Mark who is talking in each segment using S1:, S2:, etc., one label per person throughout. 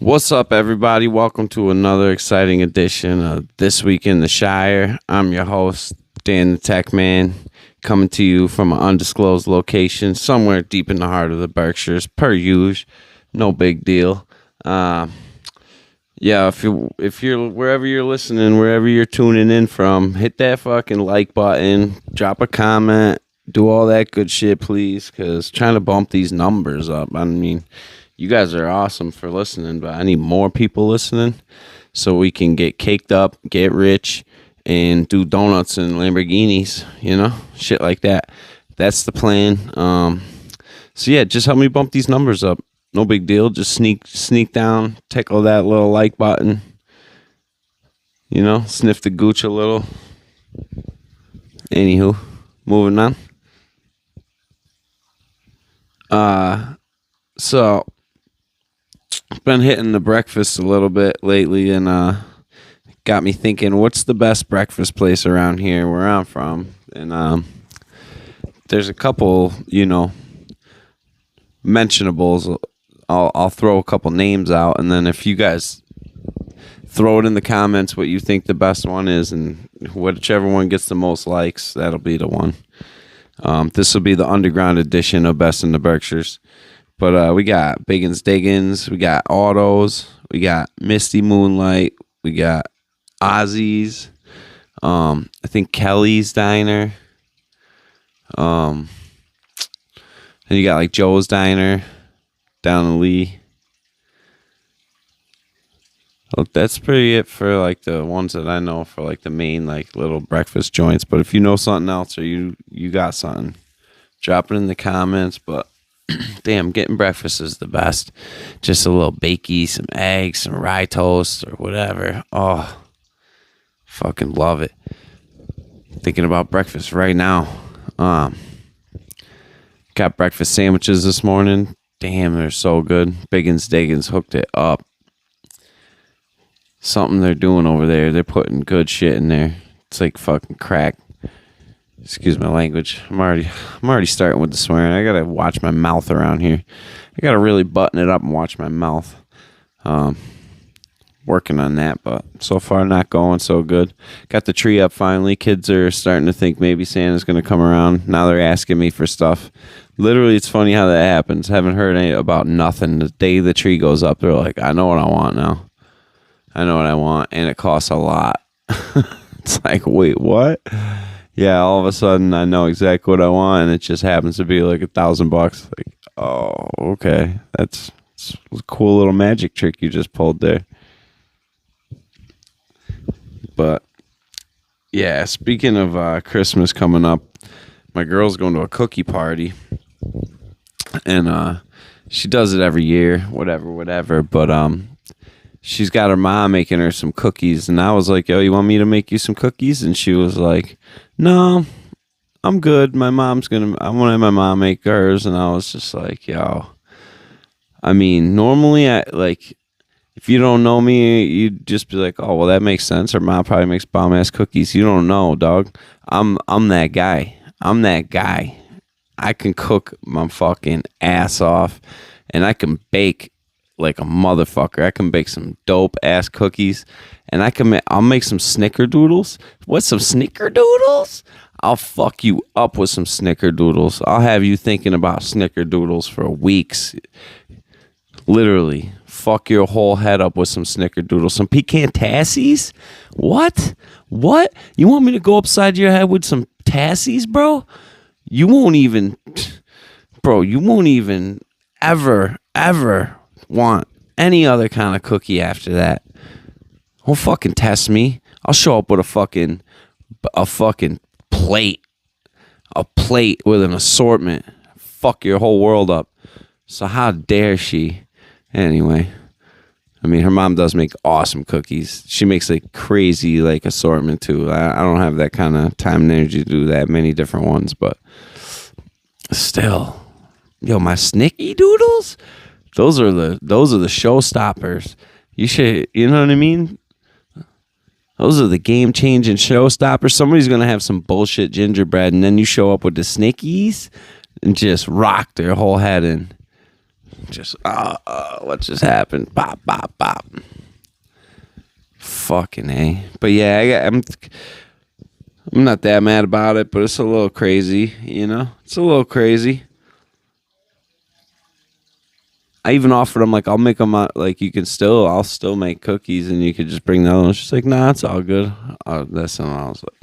S1: What's up, everybody? Welcome to another exciting edition of This Week in the Shire. I'm your host, Dan the Tech Man, coming to you from an undisclosed location somewhere deep in the heart of the Berkshires, per usual. No big deal. If you're wherever you're listening, wherever you're tuning in from, hit that fucking like button, drop a comment, do all that good shit, please, because trying to bump these numbers up. I mean, you guys are awesome for listening, but I need more people listening so we can get caked up, get rich, and do donuts and Lamborghinis, shit like that. That's the plan. So yeah, just help me bump these numbers up. No big deal. Just sneak down, tickle that little like button, sniff the gooch a little. Anywho, moving on. So been hitting the breakfast a little bit lately, and got me thinking, what's the best breakfast place around here where I'm from? And there's a couple, mentionables. I'll throw a couple names out, and then if you guys throw it in the comments what you think the best one is, and whichever one gets the most likes, that'll be the one. This will be the underground edition of Best in the Berkshires. But we got Biggins Diggins, we got Autos, we got Misty Moonlight, we got Ozzy's, I think Kelly's Diner, and you got like Joe's Diner down in Lee. Well, that's pretty it for like the ones that I know for like the main like little breakfast joints. But if you know something else or you got something, drop it in the comments. But damn, getting breakfast is the best. Just a little bakey, some eggs, some rye toast or whatever. Oh, fucking love it. Thinking about breakfast right now. Got breakfast sandwiches this morning. Damn, they're so good. Biggins Diggins hooked it up. Something they're doing over there. They're putting good shit in there. It's like fucking crack. Excuse my language. I'm already starting with the swearing. I gotta watch my mouth around here. I gotta really button it up and watch my mouth. Working on that, but so far not going so good. Got the tree up finally. Kids are starting to think maybe Santa's gonna come around. Now they're asking me for stuff. Literally, it's funny how that happens. Haven't heard any about nothing. The day the tree goes up, they're like, I know what I want now. I know what I want, and it costs a lot. It's like, wait, what? Yeah, all of a sudden I know exactly what I want, and it just happens to be like $1,000. Like, oh, okay, that's a cool little magic trick you just pulled there. But yeah, speaking of Christmas coming up, my girl's going to a cookie party, and she does it every year, whatever. But she's got her mom making her some cookies, and I was like, yo, you want me to make you some cookies? And she was like, no, I'm good. I want to have my mom make hers. And I was just like, yo, I mean, normally if you don't know me, you'd just be like, oh, well, that makes sense. Her mom probably makes bomb ass cookies. You don't know, dog. I'm that guy. I can cook my fucking ass off, and I can bake like a motherfucker. I can bake some dope ass cookies, and I'll make some snickerdoodles. What's some snickerdoodles? I'll fuck you up with some snickerdoodles. I'll have you thinking about snickerdoodles for weeks. Literally, fuck your whole head up with some snickerdoodles. Some pecan tassies? What? You want me to go upside your head with some tassies, bro? You won't even ever want any other kind of cookie after that. Don't fucking test me. I'll show up with a fucking plate. A plate with an assortment. Fuck your whole world up. So how dare she? Anyway, I mean, her mom does make awesome cookies. She makes like crazy like assortment too. I don't have that kind of time and energy to do that many different ones, but still, yo, my snicky doodles, those are the showstoppers. You know what I mean? Those are the game-changing showstoppers. Somebody's going to have some bullshit gingerbread, and then you show up with the Snickies and just rock their whole head in. Just what just happened? Bop, bop, bop. Fucking A. But yeah, I'm not that mad about it, but it's a little crazy, you know? It's a little crazy. I even offered him, like, I'll make them, like, I'll still make cookies and you could just bring those. She's like, nah, it's all good. That's when I was like,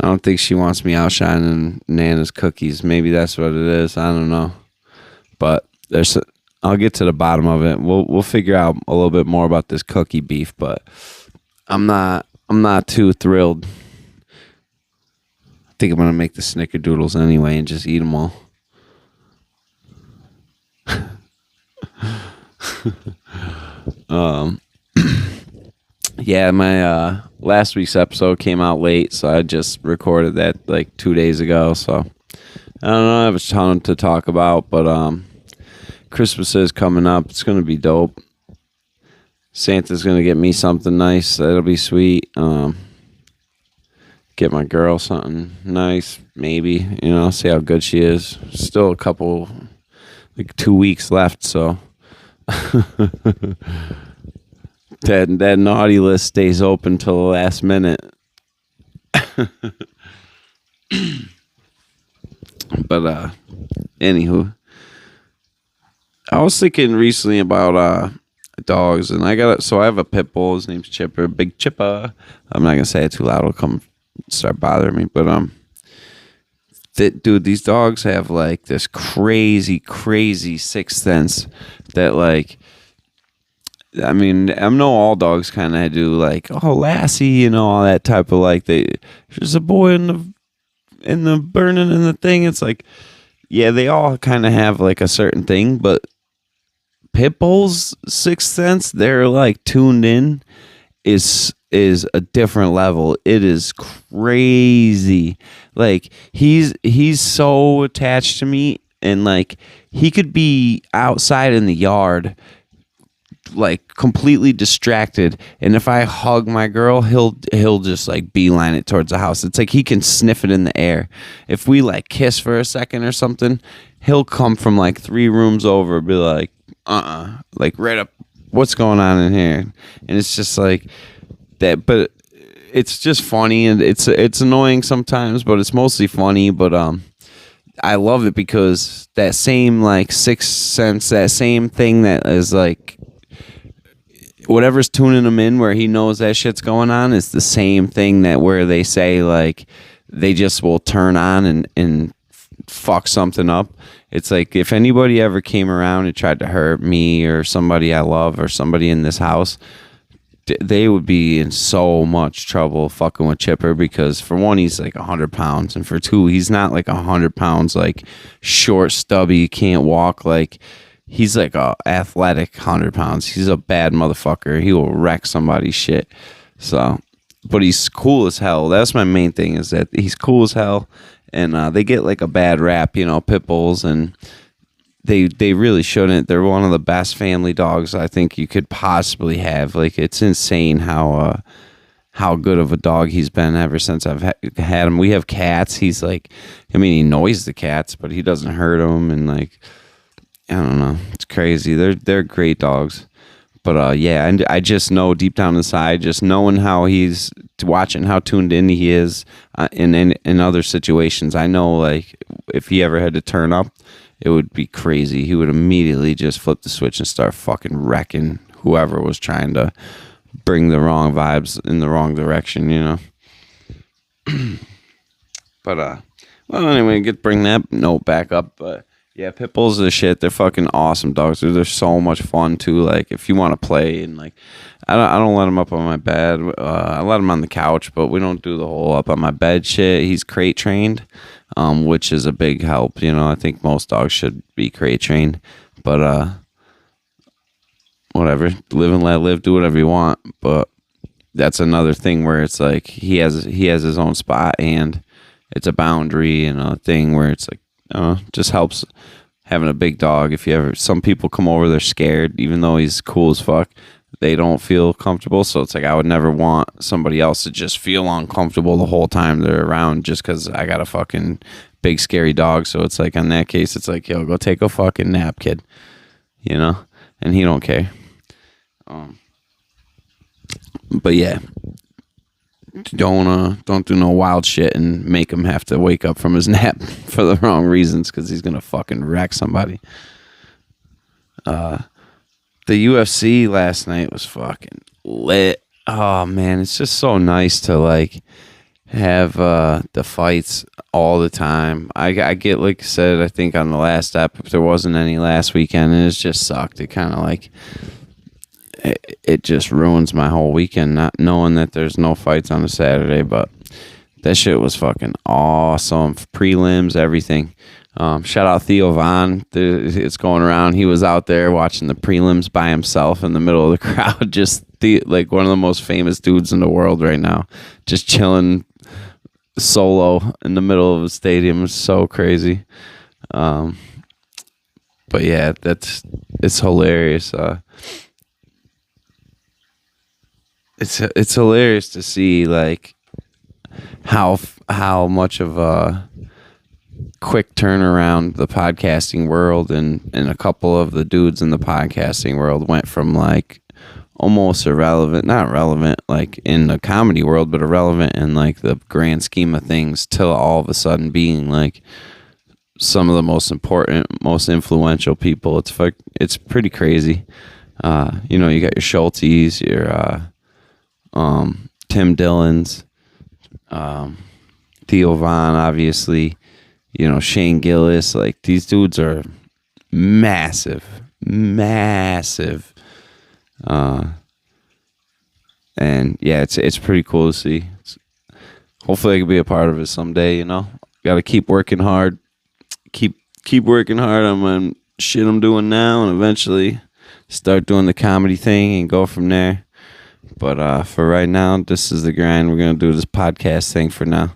S1: I don't think she wants me outshining Nana's cookies. Maybe that's what it is. I don't know. But I'll get to the bottom of it. We'll figure out a little bit more about this cookie beef, but I'm not too thrilled. I think I'm gonna make the snickerdoodles anyway and just eat them all. Yeah, my last week's episode came out late, so I just recorded that like 2 days ago. So I don't know, I have a ton to talk about, but Christmas is coming up. It's gonna be dope. Santa's gonna get me something nice. That'll be sweet. Get my girl something nice, maybe. You know, see how good she is. Still a couple, like 2 weeks left, so that naughty list stays open till the last minute. But anywho, I was thinking recently about dogs, and I have a pit bull. His name's Chipper, Big Chipper. I'm not gonna say it too loud; it'll come start bothering me. But dude, these dogs have like this crazy sixth sense that, like, I mean, I know all dogs kind of do, like, oh, Lassie, you know, all that type of, like, there's a boy in the burning in the thing. It's like, yeah, they all kind of have like a certain thing, but pit bulls' sixth sense, they're like tuned in, is a different level. It is crazy. Like, he's so attached to me, and like he could be outside in the yard, like completely distracted, and if I hug my girl, he'll just like beeline it towards the house. It's like he can sniff it in the air. If we like kiss for a second or something, he'll come from like 3 rooms over, be like, like right up, what's going on in here? And it's just like that. But it's just funny, and it's annoying sometimes, but it's mostly funny. But I love it because that same like sixth sense, that same thing that is like whatever's tuning him in where he knows that shit's going on is the same thing that where they say like they just will turn on and fuck something up. It's like if anybody ever came around and tried to hurt me or somebody I love or somebody in this house, they would be in so much trouble fucking with Chipper, because for one, he's like 100 pounds, and for two, he's not like 100 pounds like short, stubby, can't walk. Like, he's like a athletic 100 pounds. He's a bad motherfucker. He will wreck somebody's shit. So, but he's cool as hell. That's my main thing, is that he's cool as hell. And they get like a bad rap, you know, pit bulls, and they really shouldn't. They're one of the best family dogs I think you could possibly have. Like, it's insane how good of a dog he's been ever since I've had him. We have cats. He's like, I mean, he annoys the cats, but he doesn't hurt them, and like, I don't know. It's crazy. They're great dogs. But yeah, and I just know deep down inside, just knowing how he's watching how tuned in he is in other situations, I know like if he ever had to turn up, it would be crazy. He would immediately just flip the switch and start fucking wrecking whoever was trying to bring the wrong vibes in the wrong direction, you know. But well, anyway, bring that note back up. But yeah, pit bulls are the shit. They're fucking awesome dogs. They're so much fun too. Like, if you want to play, and like, I don't let him up on my bed. I let him on the couch, but we don't do the whole up on my bed shit. He's crate trained, which is a big help. You know, I think most dogs should be crate trained, but whatever, live and let live. Do whatever you want. But that's another thing where it's like he has his own spot, and it's a boundary and a thing where it's like, just helps having a big dog. If you ever, some people come over, they're scared, even though he's cool as fuck, they don't feel comfortable. So it's like, I would never want somebody else to just feel uncomfortable the whole time they're around just because I got a fucking big scary dog. So it's like, in that case, it's like, yo, go take a fucking nap, kid. You know, and he don't care. But yeah, don't do no wild shit and make him have to wake up from his nap for the wrong reasons, because he's gonna fucking wreck somebody. The UFC last night was fucking lit. Oh man, it's just so nice to like have the fights all the time. I get, like I said, I think on the last ep, there wasn't any last weekend, and it just sucked. It kind of like it just ruins my whole weekend not knowing that there's no fights on a Saturday. But that shit was fucking awesome. Prelims, everything. Shout out Theo Von. It's going around. He was out there watching the prelims by himself in the middle of the crowd. Just like one of the most famous dudes in the world right now. Just chilling solo in the middle of a stadium. It's so crazy. But yeah, it's hilarious. It's hilarious to see like how much of a quick turnaround the podcasting world and a couple of the dudes in the podcasting world went from like almost irrelevant, not relevant like in the comedy world, but irrelevant in like the grand scheme of things, till all of a sudden being like some of the most important, most influential people. It's pretty crazy. You know, you got your Schultes, your Tim Dillons, Theo Von, obviously, you know, Shane Gillis. Like, these dudes are massive. And yeah, it's pretty cool to see. Hopefully I can be a part of it someday, you know. Got to keep working hard. Keep working hard on my shit I'm doing now, and eventually start doing the comedy thing and go from there. But for right now, this is the grind. We're going to do this podcast thing for now.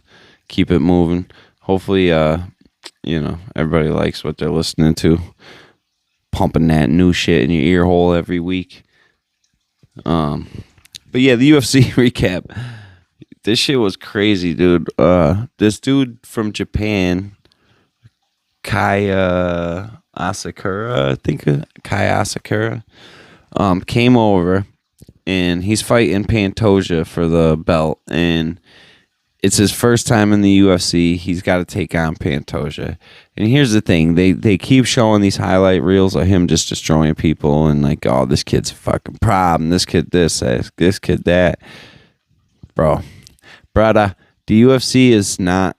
S1: Keep it moving. Hopefully, you know, everybody likes what they're listening to. Pumping that new shit in your ear hole every week. But yeah, the UFC recap. This shit was crazy, dude. This dude from Japan, Kai Asakura, I think. Kai Asakura. Came over, and he's fighting Pantoja for the belt, and it's his first time in the UFC. He's got to take on Pantoja. And here's the thing. They keep showing these highlight reels of him just destroying people and like, oh, this kid's a fucking problem. This kid this kid that. Brother, the UFC is not,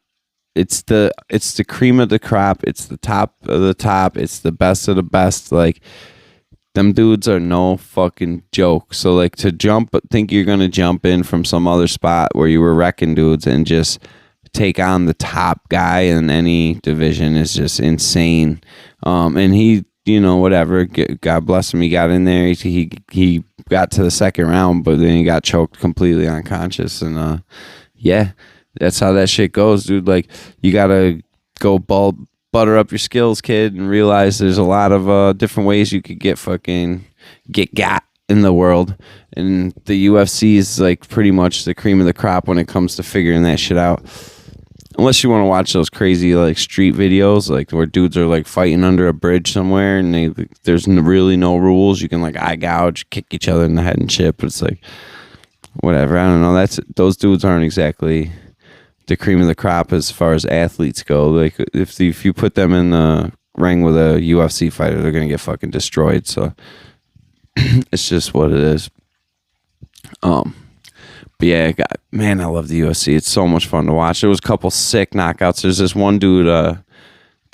S1: it's the cream of the crop. It's the top of the top. It's the best of the best. Like, them dudes are no fucking joke. So, like, to think you're going to jump in from some other spot where you were wrecking dudes and just take on the top guy in any division is just insane. And he, you know, whatever, God bless him, he got in there. He got to the second round, but then he got choked completely unconscious. And, yeah, that's how that shit goes, dude. Like, you got to go butter up your skills, kid, and realize there's a lot of different ways you could get got in the world, and the UFC is like pretty much the cream of the crop when it comes to figuring that shit out. Unless you want to watch those crazy like street videos, like where dudes are like fighting under a bridge somewhere, and there's really no rules. You can like eye gouge, kick each other in the head and shit. But it's like whatever. I don't know. Those dudes aren't exactly the cream of the crop as far as athletes go. Like if you put them in the ring with a UFC fighter, they're gonna get fucking destroyed. So it's just what it is. But yeah, man, I love the UFC. It's so much fun to watch. There was a couple sick knockouts. There's this one dude,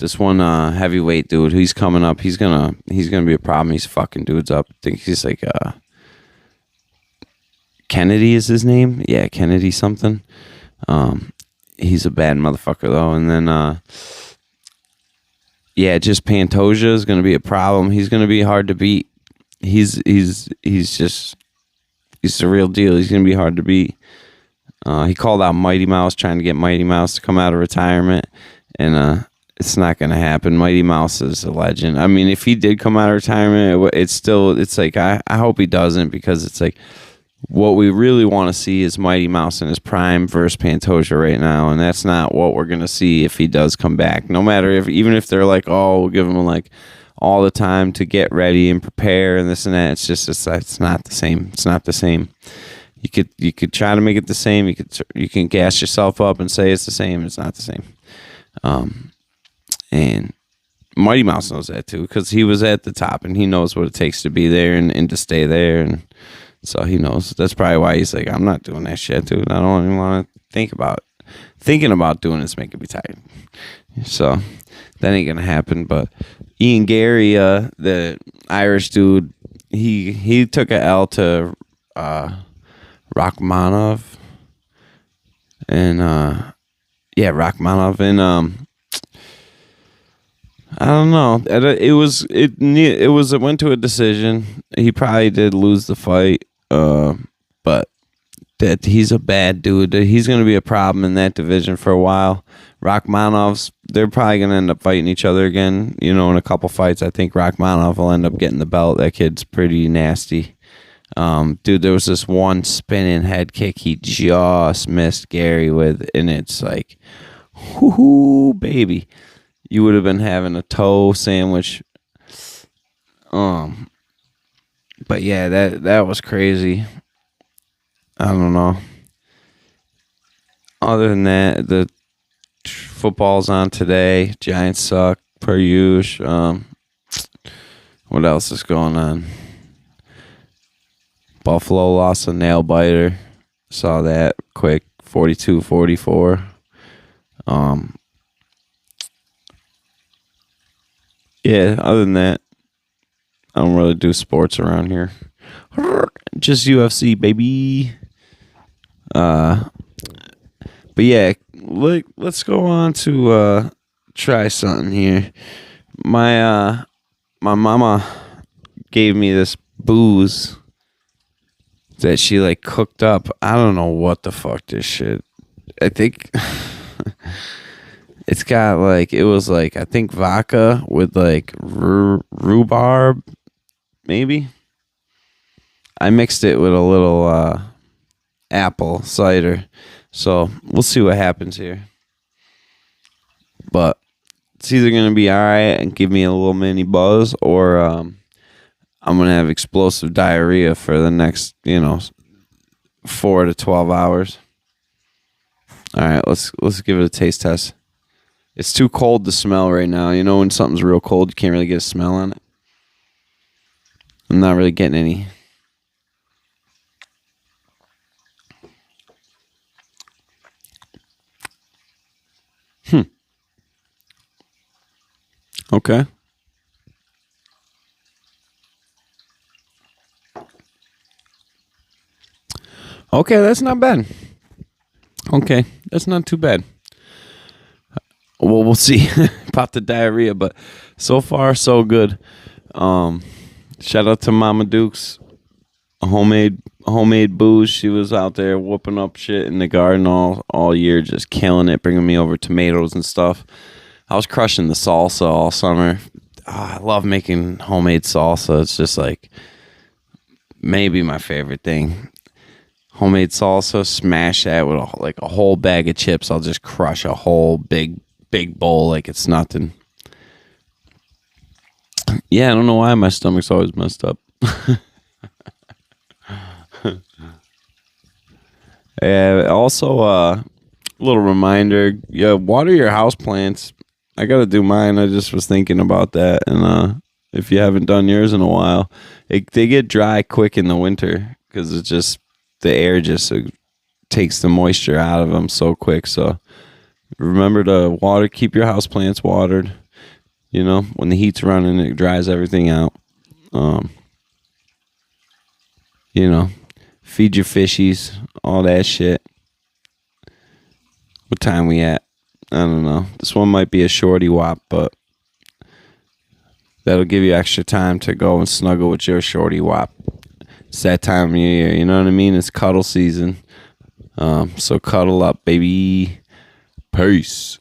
S1: heavyweight dude. He's coming up. He's gonna be a problem. He's fucking dudes up. I think he's like Kennedy is his name. Yeah, Kennedy something. He's a bad motherfucker though. And then yeah, just Pantoja is gonna be a problem. He's gonna be hard to beat. He's the real deal. He's gonna be hard to beat. He called out Mighty Mouse, trying to get Mighty Mouse to come out of retirement, and it's not gonna happen. Mighty Mouse is a legend. I mean, if he did come out of retirement, it's like I hope he doesn't, because it's like What we really want to see is Mighty Mouse in his prime versus Pantoja right now, and that's not what we're gonna see if he does come back. No matter if even if they're like, oh, we'll give him like all the time to get ready and prepare and this and that. It's not the same. It's not the same. You could try to make it the same. You can gas yourself up and say it's the same. It's not the same. And Mighty Mouse knows that too because he was at the top and he knows what it takes to be there and to stay there, and so he knows. That's probably why he's like, I'm not doing that shit, dude. I don't even want to think about it. Thinking about doing it's making me tired. So that ain't gonna happen. But Ian Gary, the Irish dude, he took a L to Rachmanov, and Rachmanov, and I don't know. It went to a decision. He probably did lose the fight, but that he's a bad dude. He's going to be a problem in that division for a while. Rachmanov's, they're probably going to end up fighting each other again. In a couple fights. I think Rachmanov will end up getting the belt. That kid's pretty nasty. Dude, there was this one spinning head kick he just missed Gary with, and it's like, whoo, baby. You would have been having a toe sandwich. But yeah, that was crazy. I don't know. Other than that, the football's on today. Giants suck per usual. What else is going on? Buffalo lost a nail biter. Saw that quick, 42-44. Yeah, other than that, I don't really do sports around here. Just UFC, baby. But yeah, let's go on to try something here. My mama gave me this booze that she like cooked up. I don't know what the fuck this shit. I think it's got like, it was like, I think vodka with like rhubarb, maybe. I mixed it with a little apple cider. So we'll see what happens here. But it's either going to be all right and give me a little mini buzz, or I'm going to have explosive diarrhea for the next, 4 to 12 hours. All right, let's give it a taste test. It's too cold to smell right now. When something's real cold, you can't really get a smell on it. I'm not really getting any. Okay. Okay, that's not bad. Okay, that's not too bad. Well, we'll see about the diarrhea, but so far so good. Shout out to Mama Dukes, a homemade booze. She was out there whooping up shit in the garden all year, just killing it, bringing me over tomatoes and stuff. I was crushing the salsa all summer. I love making homemade salsa. It's just like maybe my favorite thing. Homemade salsa, smash that with a whole bag of chips. I'll just crush a whole big bowl like it's nothing. Yeah, I don't know why my stomach's always messed up. Yeah, also a little reminder, water your house plants. I gotta do mine. I just was thinking about that, and if you haven't done yours in a while, they get dry quick in the winter because it's just the air just takes the moisture out of them so quick. So remember to keep your house plants watered. When the heat's running, it dries everything out. Feed your fishies, all that shit. What time we at? I don't know. This one might be a shorty wop, but that'll give you extra time to go and snuggle with your shorty wop. It's that time of year, you know what I mean? It's cuddle season. So cuddle up, baby. Peace.